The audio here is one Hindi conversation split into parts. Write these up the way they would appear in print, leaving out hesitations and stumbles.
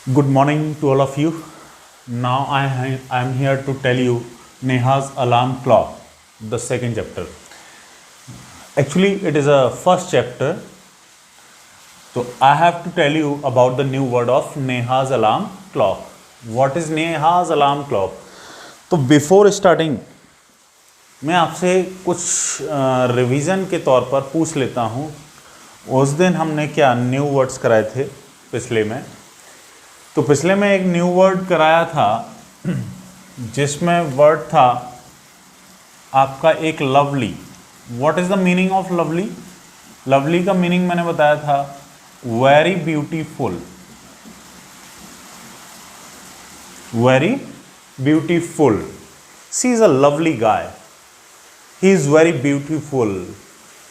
Good morning to all of you. Now I am here to tell you Neha's alarm clock, the second chapter. Actually, it is a first chapter. So I have to tell you about the new word of Neha's alarm clock. What is Neha's alarm clock? तो बिफोर स्टार्टिंग मैं आपसे कुछ रिवीजन के तौर पर पूछ लेता हूँ. उस दिन हमने क्या न्यू वर्ड्स कराए थे पिछले में. तो पिछले में एक न्यू वर्ड कराया था जिसमें वर्ड था आपका एक lovely. What is the meaning of lovely? Lovely का मीनिंग मैंने बताया था very beautiful. Very beautiful. She is a lovely guy. He is very beautiful.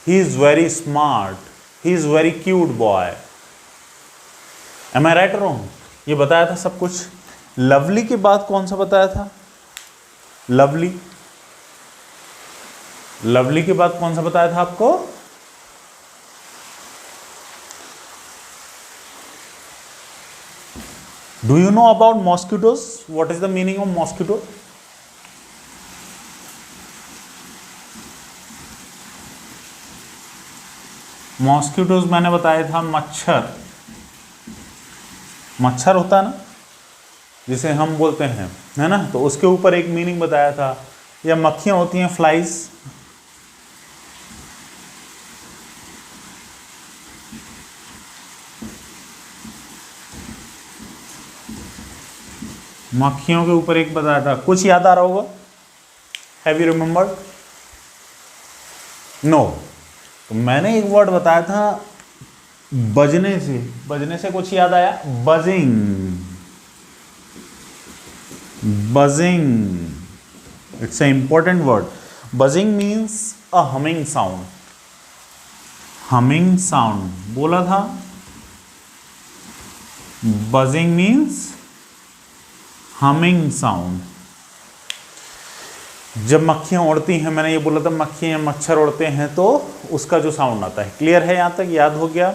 He is very smart. He is very cute boy. Am I right wrong? ये बताया था सब कुछ. लवली के बाद कौन सा बताया था? लवली. लवली के बाद कौन सा बताया था आपको? Do you know about mosquitoes? What is the meaning of mosquito? Mosquitoes मैंने बताया था मच्छर. मच्छर होता है ना जिसे हम बोलते हैं, है ना. तो उसके ऊपर एक मीनिंग बताया था. या मक्खियां होती हैं फ्लाइज. मक्खियों के ऊपर एक बताया था. कुछ याद आ रहा होगा? Have you remembered? नो. तो मैंने एक वर्ड बताया था बजने से. बजने से कुछ याद आया? Buzzing. Buzzing. It's a important word. Buzzing means a humming sound. Humming sound बोला था. Buzzing means humming sound. जब मक्खियां उड़ती हैं, मैंने ये बोला था मक्खियां मच्छर उड़ते हैं तो उसका जो साउंड आता है. क्लियर है? यहां तक याद हो गया.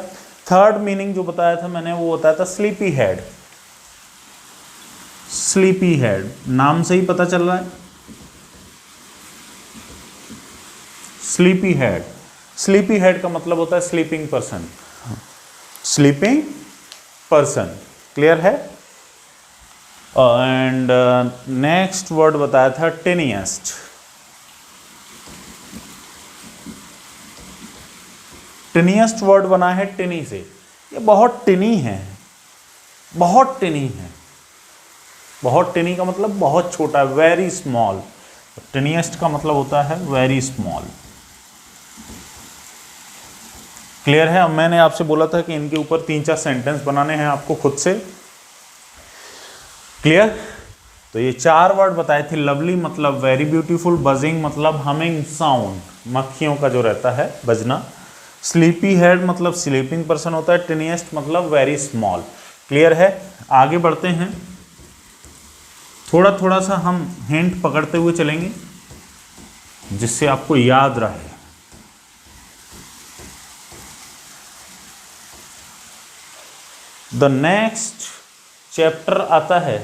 थर्ड मीनिंग जो बताया था मैंने वो बताया था स्लीपी हेड. स्लीपी हेड नाम से ही पता चल रहा है. Sleepy head. स्लीपी हेड का मतलब होता है sleeping person. Sleeping person. Clear है? एंड नेक्स्ट वर्ड बताया था टिनिएस्ट. टिनिएस्ट वर्ड बना है टिनी से. ये बहुत टिनी है. बहुत टिनी है. बहुत टिनी का मतलब बहुत छोटा, वेरी स्मॉल. टिनिएस्ट का मतलब होता है वेरी स्मॉल. क्लियर है? अब मैंने आपसे बोला था कि इनके ऊपर 3-4 सेंटेंस बनाने हैं आपको खुद से. क्लियर? तो ये 4 वर्ड बताए थे. लवली मतलब वेरी ब्यूटीफुल. बजिंग मतलब हमिंग साउंड, मक्खियों का जो रहता है बजना. स्लीपी हेड मतलब स्लीपिंग पर्सन होता है. टिनिएस्ट मतलब वेरी स्मॉल. क्लियर है? आगे बढ़ते हैं. थोड़ा थोड़ा सा हम हिंट पकड़ते हुए चलेंगे जिससे आपको याद रहे. द नेक्स्ट चैप्टर आता है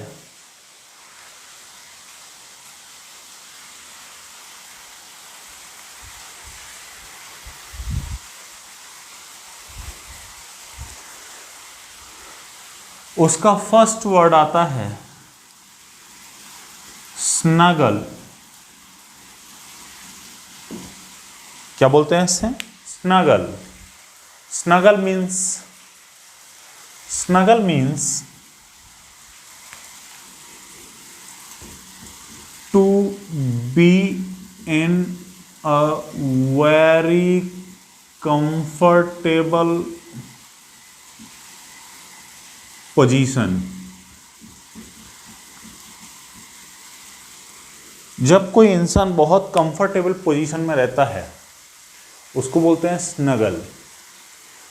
उसका फर्स्ट वर्ड आता है स्नगल. क्या बोलते हैं इसे? Snuggle. Snuggle means to be in a very comfortable position. जब कोई इंसान बहुत कंफर्टेबल पोजीशन में रहता है उसको बोलते हैं स्नगल.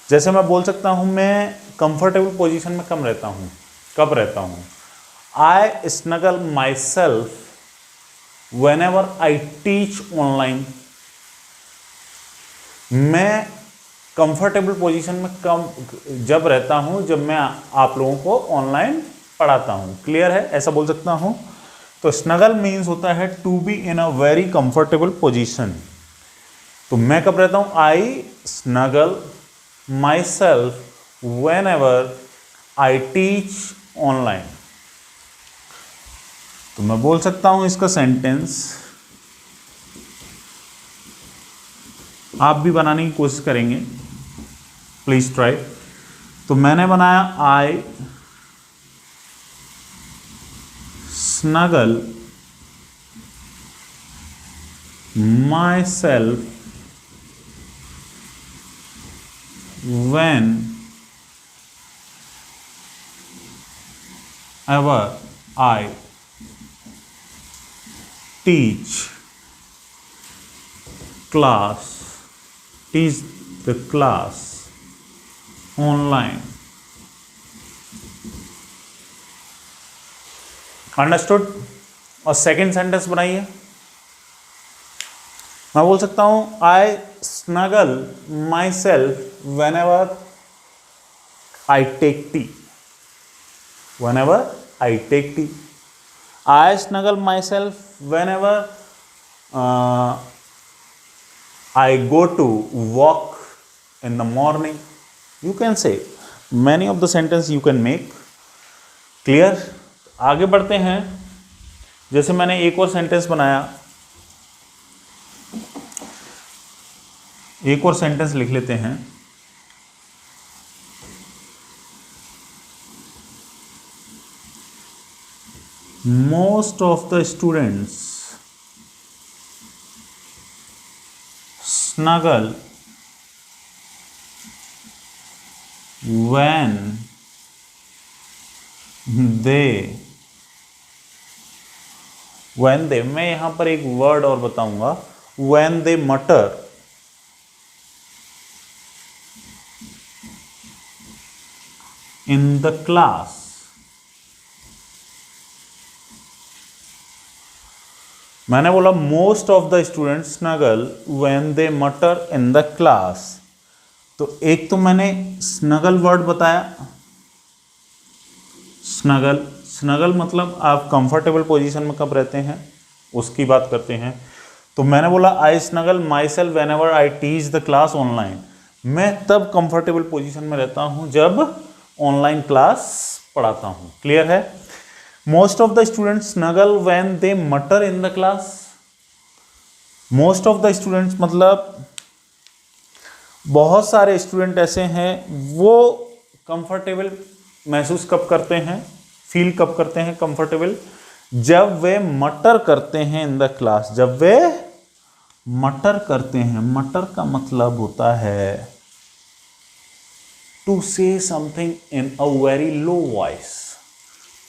जैसे मैं बोल सकता हूं मैं कंफर्टेबल पोजीशन में कब रहता हूं? I snuggle myself whenever I teach online. मैं कंफर्टेबल पोजीशन में जब रहता हूं जब मैं आप लोगों को ऑनलाइन पढ़ाता हूँ। क्लियर है, ऐसा बोल सकता हूँ। तो स्नगल मीन्स होता है to be in a very comfortable position. तो मैं कब रहता हूँ, I snuggle myself whenever I teach online. तो मैं बोल सकता हूं इसका सेंटेंस, आप भी बनाने की कोशिश करेंगे, प्लीज ट्राई। तो मैंने बनाया I snuggle myself when ever I teach class, teach the class online. Understood. और सेकेंड सेंटेंस बनाइए। मैं बोल सकता हूं I snuggle myself whenever I take tea. Whenever I take tea. I snuggle myself whenever I go to walk in the morning. You can say many of the sentence you can make. Clear? आगे बढ़ते हैं। जैसे मैंने एक और सेंटेंस बनाया, एक और सेंटेंस लिख लेते हैं। Most of the students snuggle when they मैं यहां पर एक वर्ड और बताऊंगा, when they mutter in the class। मैंने बोला most of the students snuggle when दे मटर इन द क्लास। तो एक तो मैंने स्नगल वर्ड बताया, स्नगल, स्नगल मतलब आप कंफर्टेबल पोजीशन में कब रहते हैं उसकी बात करते हैं। तो मैंने बोला I snuggle myself whenever I teach the class online. मैं तब कंफर्टेबल पोजीशन में रहता हूं जब ऑनलाइन क्लास पढ़ाता हूं। क्लियर है? Most of the students snuggle when they mutter in the class। Most of the students मतलब बहुत सारे स्टूडेंट ऐसे हैं, वो कंफर्टेबल महसूस कब करते हैं, फील कब करते हैं कंफर्टेबल, जब वे मटर करते हैं इन द क्लास। जब वे मटर करते हैं, मटर का मतलब होता है to say something in a very low voice.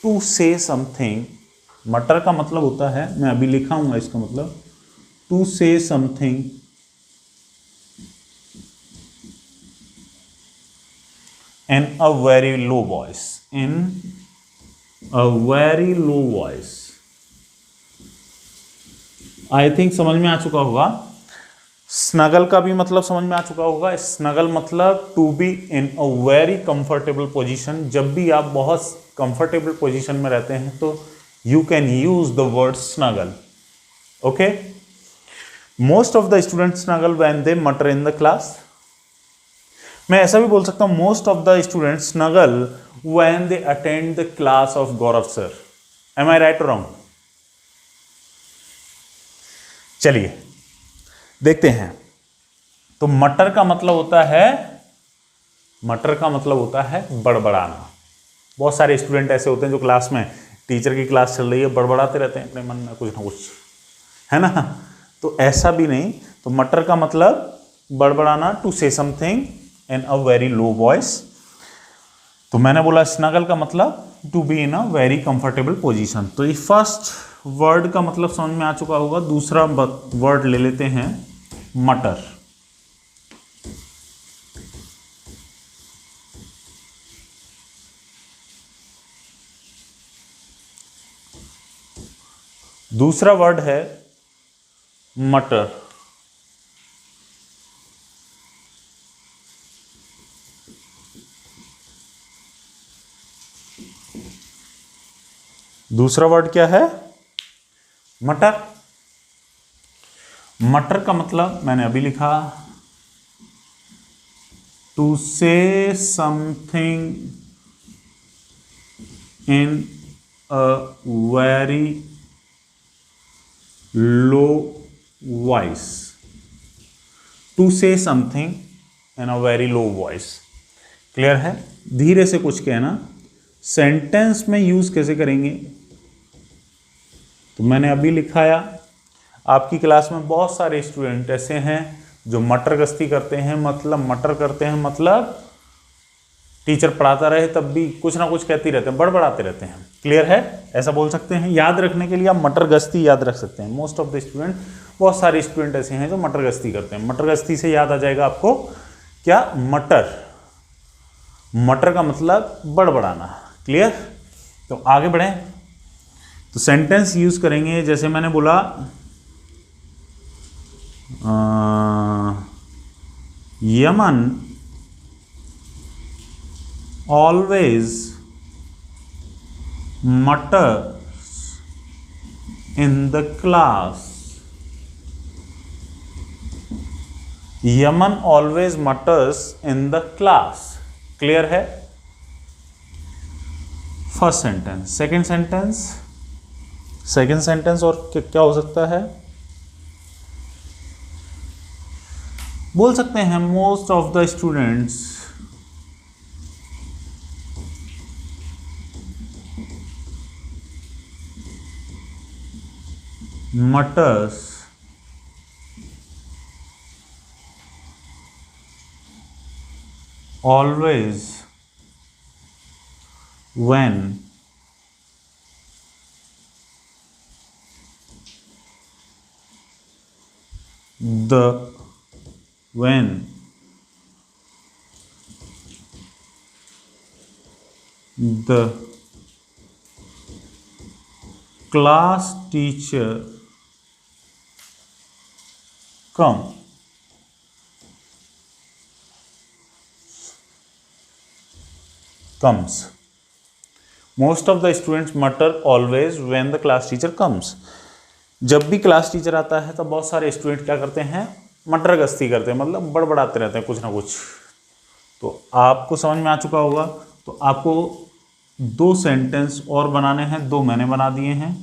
To say something, mutter का मतलब होता है, मैं अभी लिखा हूं इसका मतलब, to say something in a very low voice. In a very low voice. I think समझ में आ चुका होगा। स्नगल का भी मतलब समझ में आ चुका होगा। स्नगल मतलब to be in a very comfortable position. जब भी आप बहुत कंफर्टेबल पोजीशन में रहते हैं तो you can use the word snuggle. Okay. Most of the student snuggle when दे मटर इन द क्लास। मैं ऐसा भी बोल सकता हूं most of the student snuggle when they attend the class of Gaurav sir. Am I right और रॉन्ग? चलिए देखते हैं। तो मटर का मतलब होता है, मटर का मतलब होता है बड़बड़ाना। बहुत सारे स्टूडेंट ऐसे होते हैं जो क्लास में, टीचर की क्लास चल रही है, बड़बड़ाते रहते हैं अपने मन में कुछ ना कुछ, है ना। तो ऐसा भी नहीं। तो मटर का मतलब बड़बड़ाना, to say something in a very low voice. तो मैंने बोला स्नगल का मतलब to be in a very comfortable position. तो ये फर्स्ट वर्ड का मतलब समझ में आ चुका होगा। दूसरा वर्ड ले लेते हैं, मटर। दूसरा वर्ड है मटर। दूसरा वर्ड क्या है? मटर। मटर का मतलब मैंने अभी लिखा, to say something in a very low voice. To say something in a very low voice. Clear है? धीरे से कुछ कहना। सेंटेंस में यूज कैसे करेंगे? तो मैंने अभी लिखाया। आपकी क्लास में बहुत सारे स्टूडेंट ऐसे हैं जो मटर गश्ती करते हैं, मतलब मटर करते हैं, मतलब टीचर पढ़ाता रहे तब भी कुछ ना कुछ कहते रहते हैं, बड़बड़ाते रहते हैं। क्लियर है? ऐसा बोल सकते हैं। याद रखने के लिए आप मटर गश्ती याद रख सकते हैं। मोस्ट ऑफ द स्टूडेंट, बहुत सारे स्टूडेंट ऐसे हैं जो मटर गश्ती करते हैं। मटर गश्ती से याद आ जाएगा आपको क्या? मटर। मटर का मतलब बड़बड़ाना। क्लियर? तो आगे बढ़ें। तो सेंटेंस यूज करेंगे, जैसे मैंने बोला Yaman always mutters in the class. Yaman always mutters in the class. Clear है? First sentence. Second sentence. Second sentence और क्या हो सकता है? बोल सकते हैं most of the students mutters always when the class teacher comes. Most of the students mutter always when the class teacher comes. जब भी क्लास टीचर आता है तो बहुत सारे स्टूडेंट क्या करते हैं? मटर गश्ती करते हैं, मतलब बड़बड़ाते रहते हैं कुछ ना कुछ। तो आपको समझ में आ चुका होगा। तो आपको दो सेंटेंस और बनाने हैं, दो मैंने बना दिए हैं।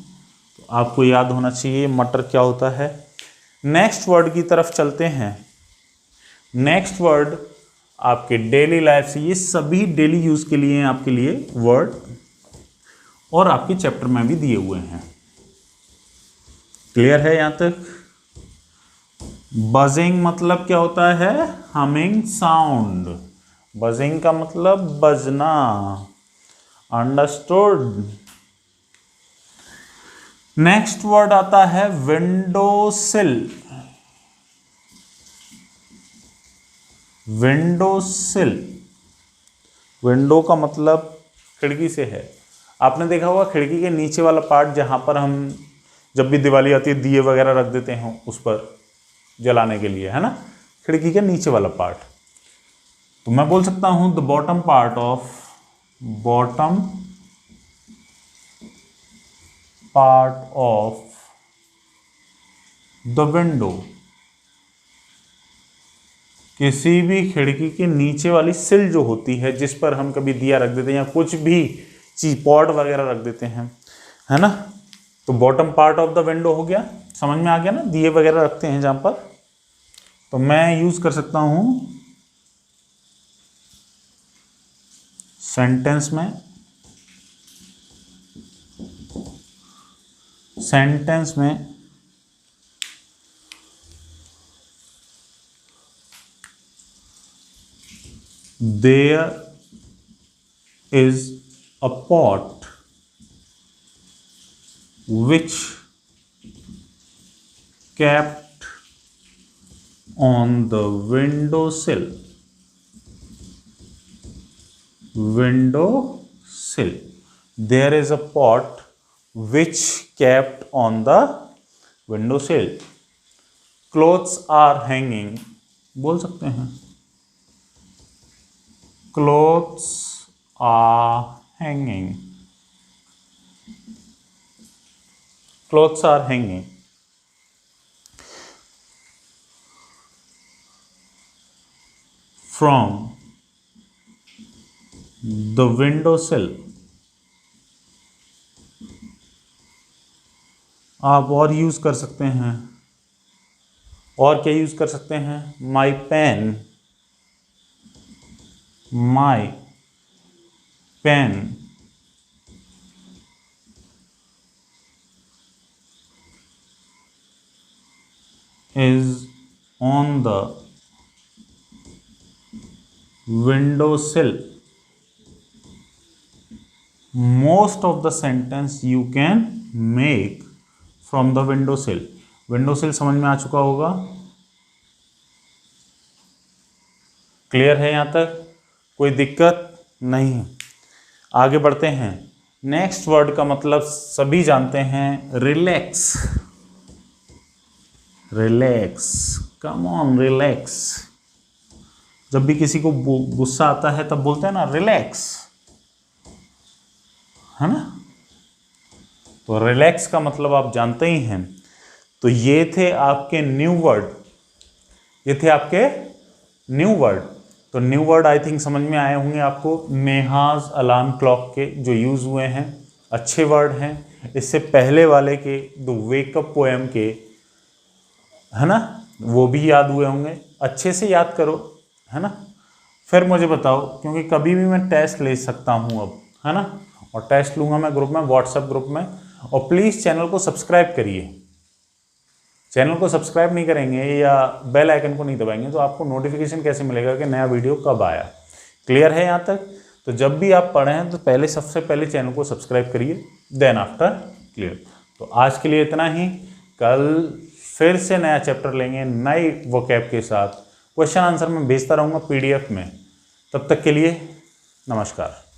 तो आपको याद होना चाहिए मटर क्या होता है। नेक्स्ट वर्ड की तरफ चलते हैं। नेक्स्ट वर्ड आपके डेली लाइफ से, ये सभी डेली यूज के लिए हैं आपके लिए वर्ड, और आपके चैप्टर में भी दिए हुए हैं। क्लियर है यहां तक? बजिंग मतलब क्या होता है? Humming sound. बजिंग का मतलब बजना। अंडरस्टूड? नेक्स्ट वर्ड आता है विंडो सिल। विंडो सिल। विंडो का मतलब खिड़की से है। आपने देखा होगा खिड़की के नीचे वाला पार्ट, जहां पर हम जब भी दिवाली आती है दिए वगैरह रख देते हैं उस पर जलाने के लिए, है ना? खिड़की के नीचे वाला पार्ट। तो मैं बोल सकता हूं the bottom part of the window. किसी भी खिड़की के नीचे वाली सिल जो होती है, जिस पर हम कभी दिया रख देते हैं या कुछ भी चीज पॉट वगैरह रख देते हैं, है ना? तो bottom part of the window हो गया। समझ में आ गया ना? दिए वगैरह रखते हैं जहां पर। तो मैं यूज कर सकता हूं सेंटेंस में, there is a pot which kept on the windowsill. There is a pot which kept on the windowsill. Clothes are hanging. बोल सकते हैं clothes are hanging clothes are hanging from the windowsill. आप और यूज कर सकते हैं, और क्या यूज कर सकते हैं? My pen is on the windowsill. Most of the sentence you can make from the windowsill. windowsill समझ में आ चुका होगा? क्लियर है यहां तक? कोई दिक्कत नहीं है। आगे बढ़ते हैं। नेक्स्ट वर्ड का मतलब सभी जानते हैं, relax. Relax, come on relax. जब भी किसी को गुस्सा आता है तब बोलते हैं ना रिलैक्स, है ना? तो रिलैक्स का मतलब आप जानते ही हैं। तो ये थे आपके न्यू वर्ड, ये थे आपके न्यू वर्ड। तो न्यू वर्ड आई थिंक समझ में आए होंगे आपको। नेहाज अलार्म क्लॉक के जो यूज हुए हैं अच्छे वर्ड हैं। इससे पहले वाले के द वेकअप पोएम के, है ना, वो भी याद हुए होंगे। अच्छे से याद करो, है ना? फिर मुझे बताओ, क्योंकि कभी भी मैं टेस्ट ले सकता हूँ अब, है ना? और टेस्ट लूंगा मैं ग्रुप में, व्हाट्सएप ग्रुप में। और प्लीज़ चैनल को सब्सक्राइब करिए। चैनल को सब्सक्राइब नहीं करेंगे या बेल आइकन को नहीं दबाएंगे तो आपको नोटिफिकेशन कैसे मिलेगा कि नया वीडियो कब आया? क्लियर है यहाँ तक? तो जब भी आप पढ़ें तो पहले, सबसे पहले चैनल को सब्सक्राइब करिए, देन आफ्टर क्लियर। तो आज के लिए इतना ही। कल फिर से नया चैप्टर लेंगे नई वोकैब के साथ। क्वेश्चन आंसर मैं भेजता रहूँगा PDF में। तब तक के लिए नमस्कार।